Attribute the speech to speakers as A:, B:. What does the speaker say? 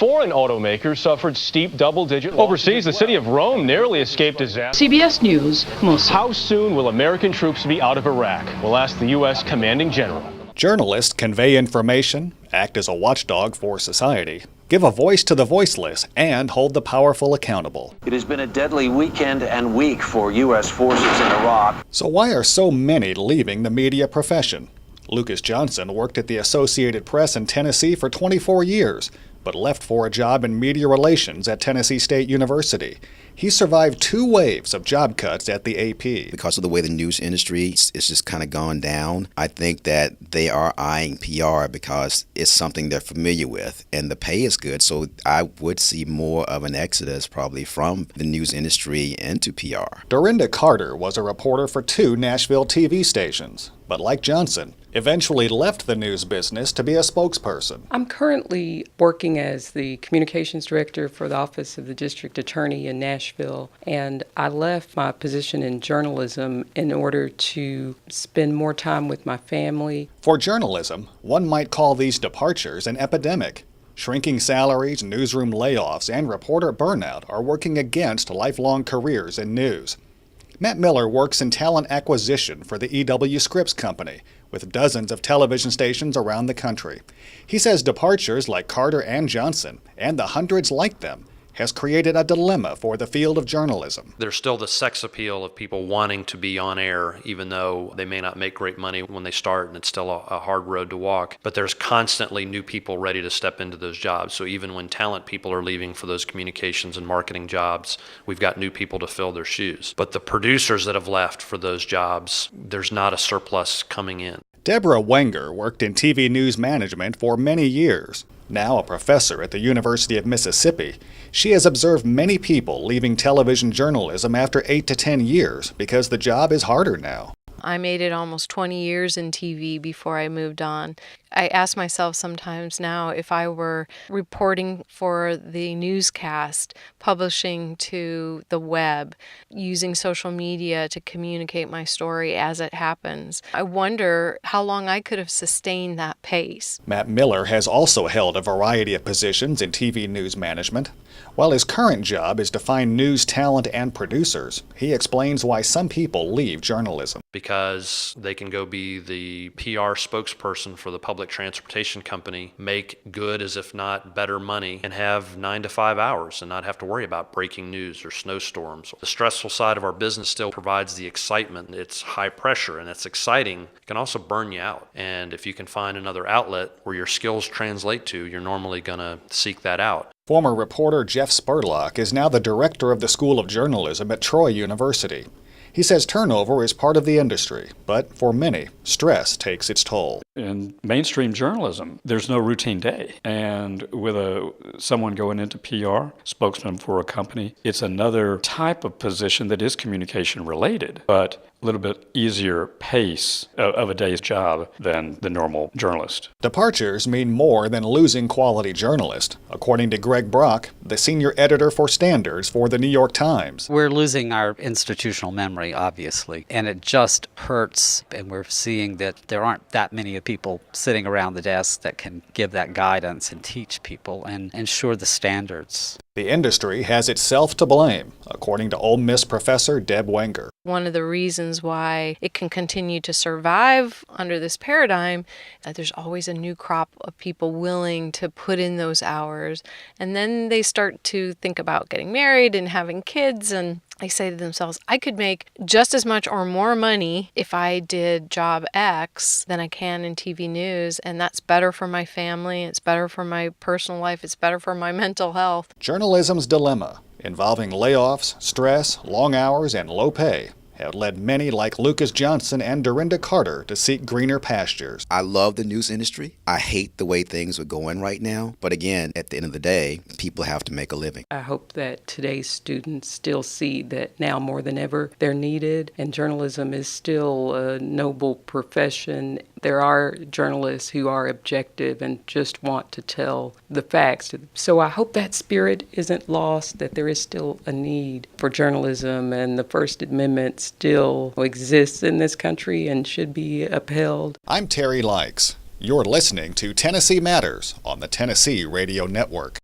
A: foreign automakers suffered steep double-digit losses. Overseas, the city of Rome narrowly escaped disaster.
B: CBS News, Mosul.
A: How soon will American troops be out of Iraq? We'll ask the U.S. Commanding General.
C: Journalists convey information, act as a watchdog for society, give a voice to the voiceless, and hold the powerful accountable.
D: It has been a deadly weekend and week for U.S. forces in Iraq.
C: So why are so many leaving the media profession? Lucas Johnson worked at the Associated Press in Tennessee for 24 years, but left for a job in media relations at Tennessee State University. He survived 2 waves of job cuts at the AP.
E: Because of the way the news industry is just kind of gone down, I think that they are eyeing PR because it's something they're familiar with, and the pay is good, so I would see more of an exodus probably from the news industry into PR.
C: Dorinda Carter was a reporter for 2 Nashville TV stations, but like Johnson, eventually left the news business to be a spokesperson.
F: I'm currently working as the communications director for the Office of the District Attorney in Nashville, and I left my position in journalism in order to spend more time with my family.
C: For journalism, one might call these departures an epidemic. Shrinking salaries, newsroom layoffs, and reporter burnout are working against lifelong careers in news. Matt Miller works in talent acquisition for the E.W. Scripps Company, with dozens of television stations around the country. He says departures like Carter and Johnson, and the hundreds like them, has created a dilemma for the field of journalism.
G: There's still the sex appeal of people wanting to be on air, even though they may not make great money when they start, and it's still a hard road to walk. But there's constantly new people ready to step into those jobs. So even when talent people are leaving for those communications and marketing jobs, we've got new people to fill their shoes. But the producers that have left for those jobs, there's not a surplus coming in.
C: Deborah Wenger worked in TV news management for many years. Now a professor at the University of Mississippi, she has observed many people leaving television journalism after 8 to 10 years because the job is harder now.
H: I made it almost 20 years in TV before I moved on. I ask myself sometimes now if I were reporting for the newscast, publishing to the web, using social media to communicate my story as it happens. I wonder how long I could have sustained that pace.
C: Matt Miller has also held a variety of positions in TV news management. While his current job is to find news talent and producers, he explains why some people leave journalism.
G: Because they can go be the PR spokesperson for the public transportation company, make good as if not better money, and have 9 to 5 hours and not have to worry about breaking news or snowstorms. The stressful side of our business still provides the excitement. It's high pressure and it's exciting. It can also burn you out. And if you can find another outlet where your skills translate to, you're normally going to seek that out.
C: Former reporter Jeff Spurlock is now the director of the School of Journalism at Troy University. He says turnover is part of the industry, but for many, stress takes its toll.
I: In mainstream journalism, there's no routine day. And with someone going into PR, spokesman for a company, it's another type of position that is communication related, but a little bit easier pace of a day's job than the normal journalist.
C: Departures mean more than losing quality journalists, according to Greg Brock, the senior editor for standards for the New York Times.
J: We're losing our institutional memory, obviously, and it just hurts, and we're seeing that there aren't that many people sitting around the desk that can give that guidance and teach people and ensure the standards.
C: The industry has itself to blame, according to Ole Miss professor Deb Wenger.
H: One of the reasons why it can continue to survive under this paradigm, that there's always a new crop of people willing to put in those hours. And then they start to think about getting married and having kids, and they say to themselves, I could make just as much or more money if I did job X than I can in TV news, and that's better for my family, it's better for my personal life, it's better for my mental health.
C: Journalism's dilemma, involving layoffs, stress, long hours, and low pay, have led many like Lucas Johnson and Dorinda Carter to seek greener pastures.
E: I love the news industry. I hate the way things are going right now. But again, at the end of the day, people have to make a living.
F: I hope that today's students still see that now more than ever they're needed, and journalism is still a noble profession. There are journalists who are objective and just want to tell the facts. So I hope that spirit isn't lost, that there is still a need for journalism, and the First Amendment still exists in this country and should be upheld.
C: I'm Terry Likes. You're listening to Tennessee Matters on the Tennessee Radio Network.